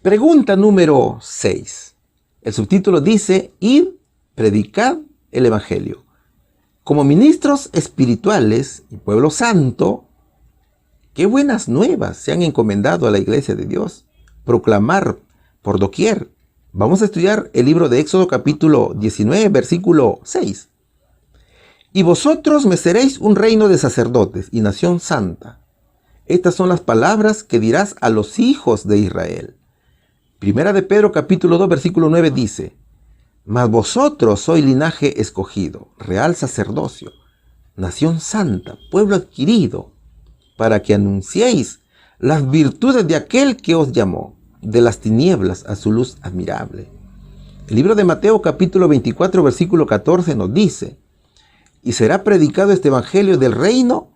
A: Pregunta número 6. El subtítulo dice: id, predicad el Evangelio. Como ministros espirituales y pueblo santo, qué buenas nuevas se han encomendado a la iglesia de Dios. Proclamar por doquier. Vamos a estudiar el libro de Éxodo capítulo 19, versículo 6. Y vosotros me seréis un reino de sacerdotes y nación santa. Estas son las palabras que dirás a los hijos de Israel. Primera de Pedro capítulo 2, versículo 9 dice: mas vosotros sois linaje escogido, real sacerdocio, nación santa, pueblo adquirido, para que anunciéis las virtudes de aquel que os llamó de las tinieblas a su luz admirable. El libro de Mateo capítulo 24, versículo 14 nos dice: y será predicado este evangelio del reino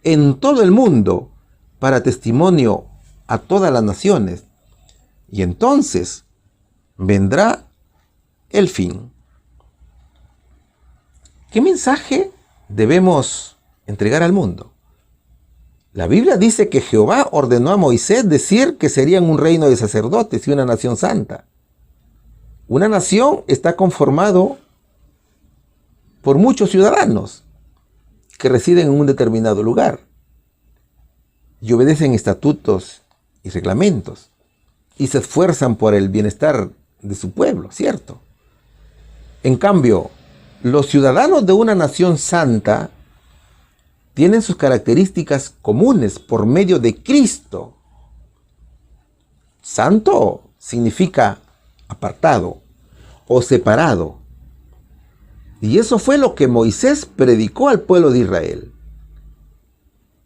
A: en todo el mundo para testimonio a todas las naciones, y entonces vendrá el fin. ¿Qué mensaje debemos entregar al mundo? La Biblia dice que Jehová ordenó a Moisés decir que serían un reino de sacerdotes y una nación santa. Una nación está conformado por muchos ciudadanos que residen en un determinado lugar y obedecen estatutos y reglamentos y se esfuerzan por el bienestar de su pueblo, ¿cierto? En cambio, los ciudadanos de una nación santa tienen sus características comunes por medio de Cristo. Santo significa apartado o separado. Y eso fue lo que Moisés predicó al pueblo de Israel.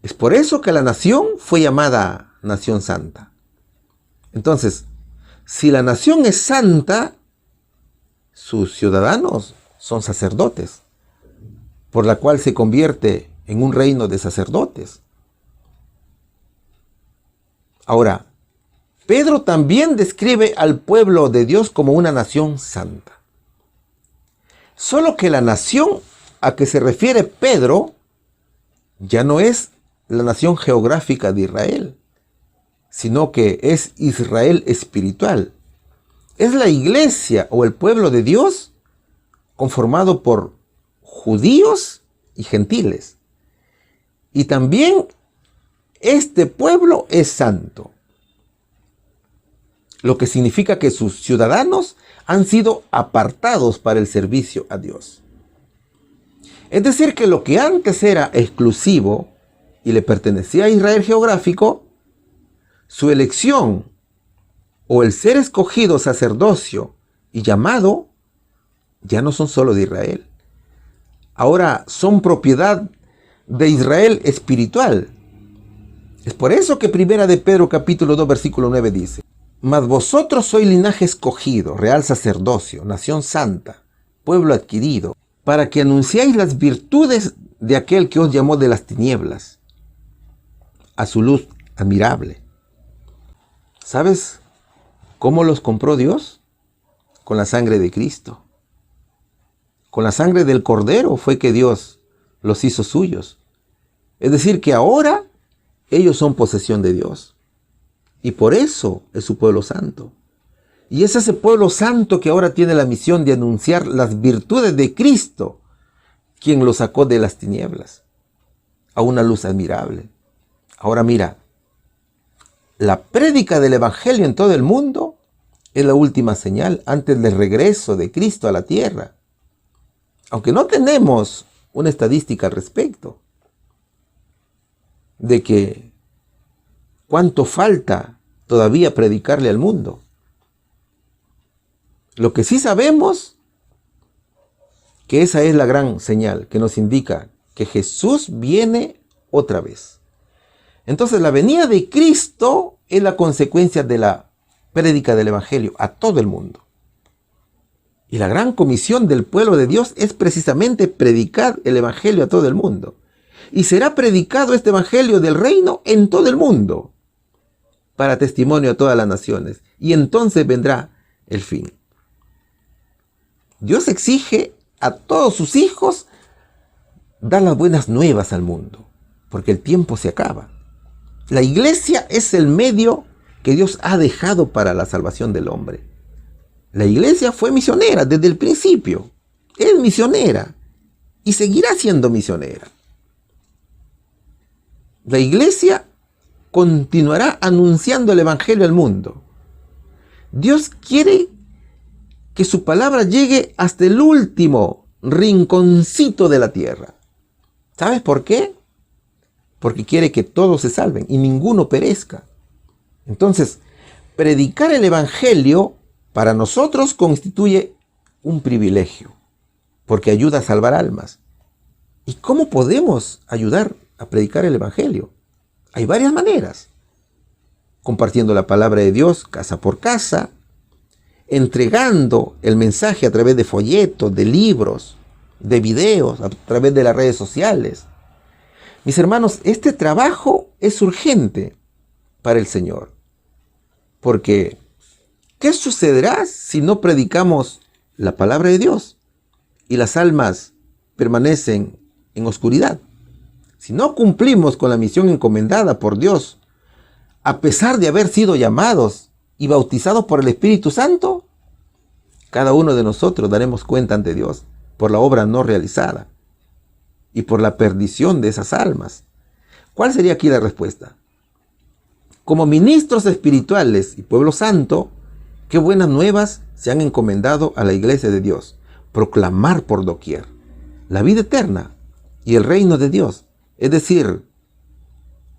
A: Es por eso que la nación fue llamada nación santa. Entonces, si la nación es santa, sus ciudadanos son sacerdotes, por la cual se convierte en un reino de sacerdotes. Ahora, Pedro también describe al pueblo de Dios como una nación santa. Solo que la nación a que se refiere Pedro ya no es la nación geográfica de Israel, sino que es Israel espiritual. Es la iglesia o el pueblo de Dios conformado por judíos y gentiles. Y también este pueblo es santo, lo que significa que sus ciudadanos han sido apartados para el servicio a Dios. Es decir, que lo que antes era exclusivo y le pertenecía a Israel geográfico, su elección o el ser escogido sacerdocio y llamado ya no son solo de Israel. Ahora son propiedad de Israel espiritual. Es por eso que Primera de Pedro capítulo 2 versículo 9 dice: mas vosotros sois linaje escogido, real sacerdocio, nación santa, pueblo adquirido, para que anunciéis las virtudes de aquel que os llamó de las tinieblas a su luz admirable. ¿Sabes cómo los compró Dios? Con la sangre de Cristo. Con la sangre del Cordero fue que Dios los hizo suyos. Es decir, que ahora ellos son posesión de Dios. Y por eso es su pueblo santo. Y es ese pueblo santo que ahora tiene la misión de anunciar las virtudes de Cristo, quien lo sacó de las tinieblas a una luz admirable. Ahora mira, la prédica del Evangelio en todo el mundo es la última señal antes del regreso de Cristo a la tierra. Aunque no tenemos una estadística al respecto de que cuánto falta todavía predicarle al mundo. Lo que sí sabemos que esa es la gran señal que nos indica que Jesús viene otra vez. Entonces la venida de Cristo es la consecuencia de la prédica del Evangelio a todo el mundo. Y la gran comisión del pueblo de Dios es precisamente predicar el Evangelio a todo el mundo. Y será predicado este Evangelio del reino en todo el mundo, para testimonio a todas las naciones. Y entonces vendrá el fin. Dios exige a todos sus hijos dar las buenas nuevas al mundo, porque el tiempo se acaba. La iglesia es el medio que Dios ha dejado para la salvación del hombre. La iglesia fue misionera desde el principio. Es misionera y seguirá siendo misionera. La iglesia continuará anunciando el Evangelio al mundo. Dios quiere que su palabra llegue hasta el último rinconcito de la tierra. ¿Sabes por qué? Porque quiere que todos se salven y ninguno perezca. Entonces, predicar el Evangelio para nosotros constituye un privilegio, porque ayuda a salvar almas. ¿Y cómo podemos ayudar a predicar el Evangelio? Hay varias maneras. Compartiendo la palabra de Dios casa por casa, entregando el mensaje a través de folletos, de libros, de videos, a través de las redes sociales. Mis hermanos, este trabajo es urgente para el Señor. Porque, ¿qué sucederá si no predicamos la palabra de Dios y las almas permanecen en oscuridad? Si no cumplimos con la misión encomendada por Dios, a pesar de haber sido llamados y bautizados por el Espíritu Santo, cada uno de nosotros daremos cuenta ante Dios por la obra no realizada y por la perdición de esas almas. ¿Cuál sería aquí la respuesta? Como ministros espirituales y pueblo santo, qué buenas nuevas se han encomendado a la iglesia de Dios. Proclamar por doquier la vida eterna y el reino de Dios. Es decir,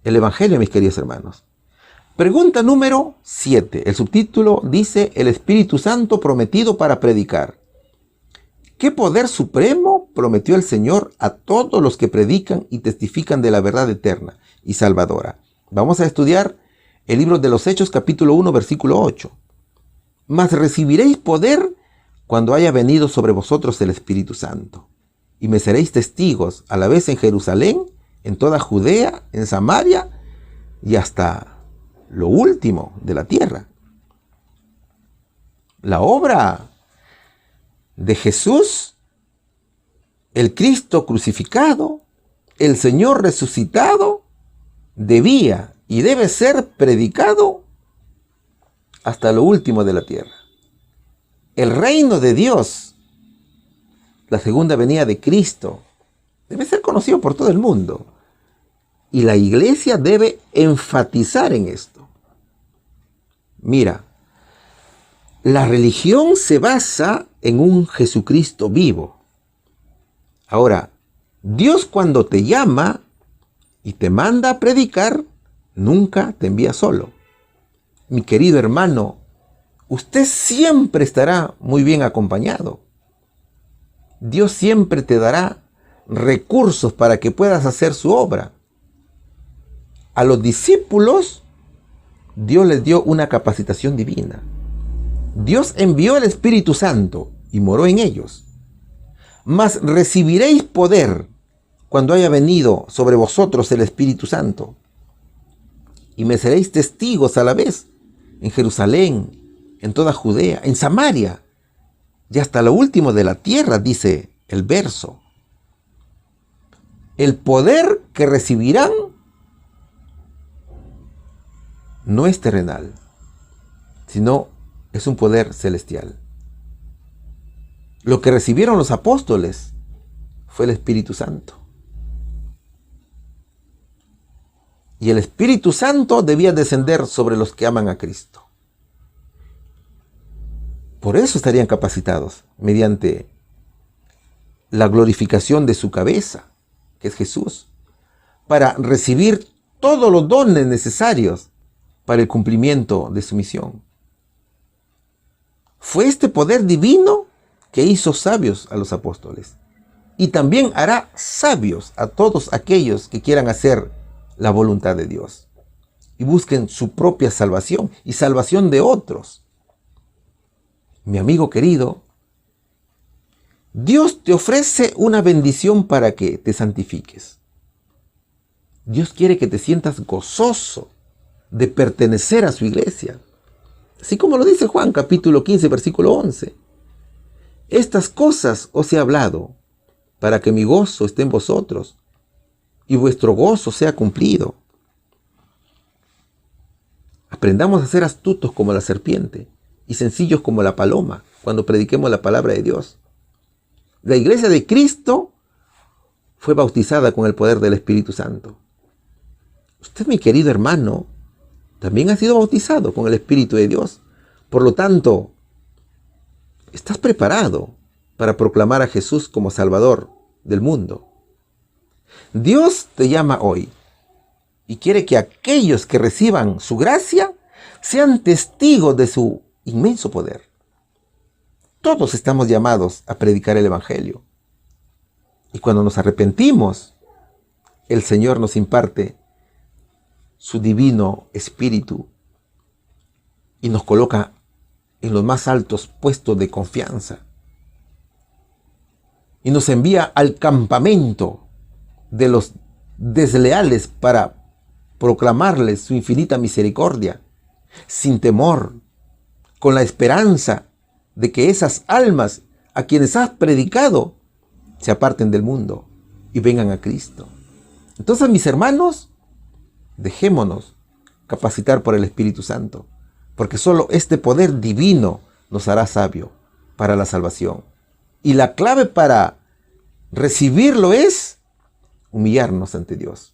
A: el Evangelio, mis queridos hermanos. Pregunta número 7. El subtítulo dice: el Espíritu Santo prometido para predicar. ¿Qué poder supremo prometió el Señor a todos los que predican y testifican de la verdad eterna y salvadora? Vamos a estudiar el libro de los Hechos, capítulo 1, versículo 8. Mas recibiréis poder cuando haya venido sobre vosotros el Espíritu Santo, y me seréis testigos a la vez en Jerusalén, en toda Judea, en Samaria y hasta lo último de la tierra. La obra de Jesús, el Cristo crucificado, el Señor resucitado, debía y debe ser predicado hasta lo último de la tierra. El reino de Dios, la segunda venida de Cristo, debe ser conocido por todo el mundo. Y la iglesia debe enfatizar en esto. Mira, la religión se basa en un Jesucristo vivo. Ahora, Dios cuando te llama y te manda a predicar, nunca te envía solo. Mi querido hermano, usted siempre estará muy bien acompañado. Dios siempre te dará recursos para que puedas hacer su obra. A los discípulos, Dios les dio una capacitación divina. Dios envió el Espíritu Santo y moró en ellos. Mas recibiréis poder cuando haya venido sobre vosotros el Espíritu Santo. Y me seréis testigos a la vez en Jerusalén, en toda Judea, en Samaria y hasta lo último de la tierra, dice el verso. El poder que recibirán no es terrenal, sino es un poder celestial. Lo que recibieron los apóstoles fue el Espíritu Santo. Y el Espíritu Santo debía descender sobre los que aman a Cristo. Por eso estarían capacitados mediante la glorificación de su cabeza, que es Jesús, para recibir todos los dones necesarios para el cumplimiento de su misión. Fue este poder divino que hizo sabios a los apóstoles, y también hará sabios a todos aquellos que quieran hacer la voluntad de Dios y busquen su propia salvación y salvación de otros. Mi amigo querido, Dios te ofrece una bendición para que te santifiques. Dios quiere que te sientas gozoso de pertenecer a su iglesia. Así como lo dice Juan capítulo 15, versículo 11. Estas cosas os he hablado para que mi gozo esté en vosotros y vuestro gozo sea cumplido. Aprendamos a ser astutos como la serpiente y sencillos como la paloma cuando prediquemos la palabra de Dios. La iglesia de Cristo fue bautizada con el poder del Espíritu Santo. Usted, mi querido hermano, también ha sido bautizado con el Espíritu de Dios. Por lo tanto, ¿estás preparado para proclamar a Jesús como Salvador del mundo? Dios te llama hoy y quiere que aquellos que reciban su gracia sean testigos de su inmenso poder. Todos estamos llamados a predicar el Evangelio. Y cuando nos arrepentimos, el Señor nos imparte su divino Espíritu y nos coloca en los más altos puestos de confianza. Y nos envía al campamento de los desleales para proclamarles su infinita misericordia, sin temor, con la esperanza de que esas almas a quienes has predicado se aparten del mundo y vengan a Cristo. Entonces, mis hermanos, dejémonos capacitar por el Espíritu Santo, porque solo este poder divino nos hará sabio para la salvación. Y la clave para recibirlo es humillarnos ante Dios.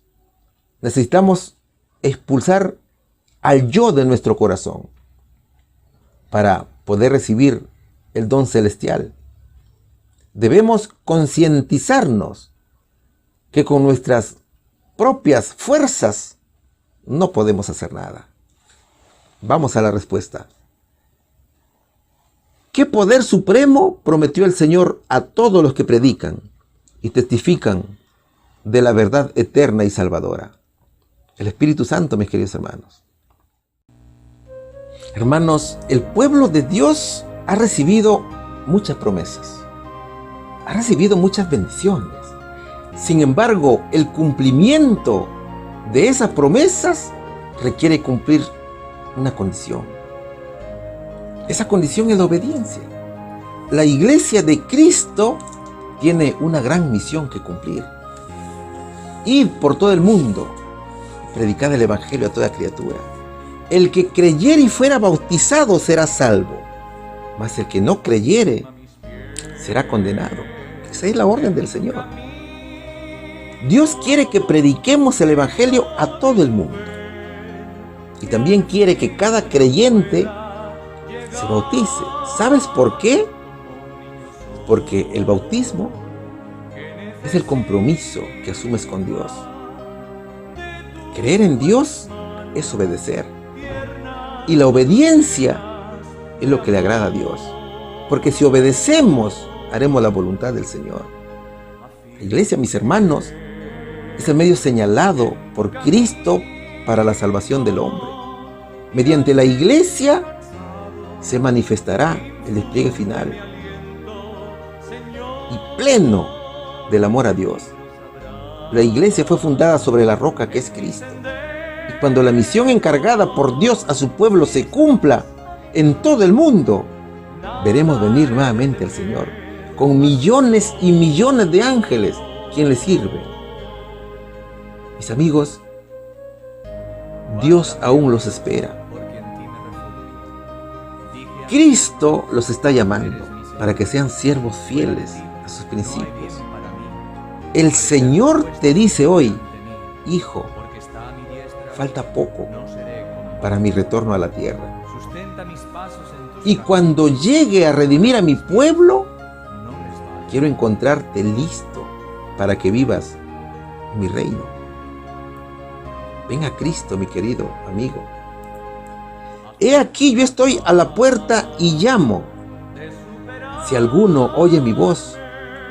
A: Necesitamos expulsar al yo de nuestro corazón para poder recibir el don celestial. Debemos concientizarnos que con nuestras propias fuerzas no podemos hacer nada. Vamos a la respuesta. ¿Qué poder supremo prometió el Señor a todos los que predican y testifican de la verdad eterna y salvadora? El Espíritu Santo, mis queridos hermanos. Hermanos, el pueblo de Dios ha recibido muchas promesas, ha recibido muchas bendiciones. Sin embargo, el cumplimiento de esas promesas requiere cumplir una condición. Esa condición es la obediencia. La iglesia de Cristo tiene una gran misión que cumplir. Ir por todo el mundo, predicar el Evangelio a toda criatura. El que creyere y fuera bautizado será salvo, mas el que no creyere será condenado. Esa es la orden del Señor. Dios quiere que prediquemos el Evangelio a todo el mundo. Y también quiere que cada creyente se bautice. ¿Sabes por qué? Porque el bautismo es el compromiso que asumes con Dios. Creer en Dios es obedecer. Y la obediencia es lo que le agrada a Dios. Porque si obedecemos, haremos la voluntad del Señor. La iglesia, mis hermanos, es el medio señalado por Cristo para la salvación del hombre. Mediante la iglesia se manifestará el despliegue final y pleno del amor a Dios. La iglesia fue fundada sobre la roca que es Cristo. Y cuando la misión encargada por Dios a su pueblo se cumpla en todo el mundo, veremos venir nuevamente al Señor con millones y millones de ángeles quien le sirve. Mis amigos, Dios aún los espera. Cristo los está llamando para que sean siervos fieles a sus principios. El Señor te dice hoy: hijo, falta poco para mi retorno a la tierra. Y cuando llegue a redimir a mi pueblo, quiero encontrarte listo para que vivas en mi reino. Ven a Cristo, mi querido amigo. He aquí, yo estoy a la puerta y llamo. Si alguno oye mi voz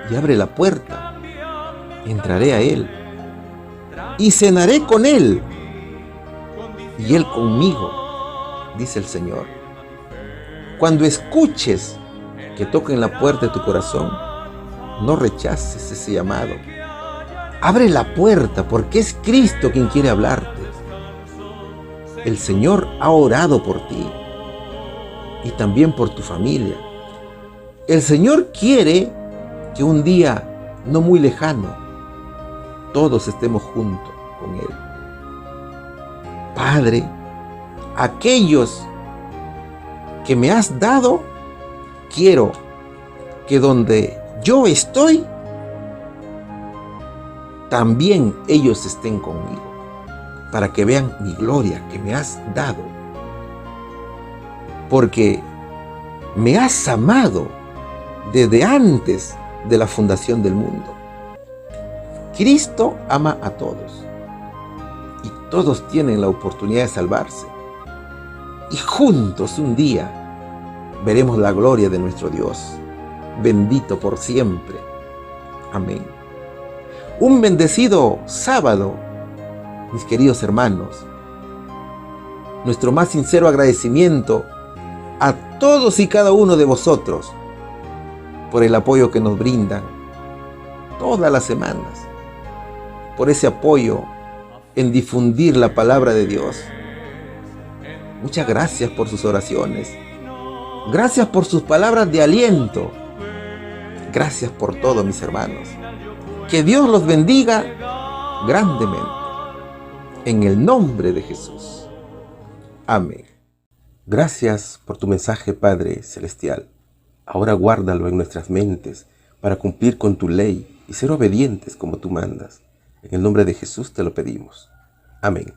A: y abre la puerta, entraré a él y cenaré con él y él conmigo, dice el Señor. Cuando escuches que toquen la puerta de tu corazón, no rechaces ese llamado. Abre la puerta, porque es Cristo quien quiere hablarte. El Señor ha orado por ti y también por tu familia. El Señor quiere que un día no muy lejano todos estemos juntos con Él. Padre, aquellos que me has dado, quiero que donde yo estoy, también ellos estén conmigo, para que vean mi gloria que me has dado. Porque me has amado desde antes de la fundación del mundo. Cristo ama a todos y todos tienen la oportunidad de salvarse. Y juntos un día veremos la gloria de nuestro Dios, bendito por siempre. Amén. Un bendecido sábado, mis queridos hermanos. Nuestro más sincero agradecimiento a todos y cada uno de vosotros por el apoyo que nos brindan todas las semanas, por ese apoyo en difundir la palabra de Dios. Muchas gracias por sus oraciones. Gracias por sus palabras de aliento. Gracias por todo, mis hermanos. Que Dios los bendiga grandemente. En el nombre de Jesús. Amén. Gracias por tu mensaje, Padre Celestial. Ahora guárdalo en nuestras mentes para cumplir con tu ley y ser obedientes como tú mandas. En el nombre de Jesús te lo pedimos. Amén.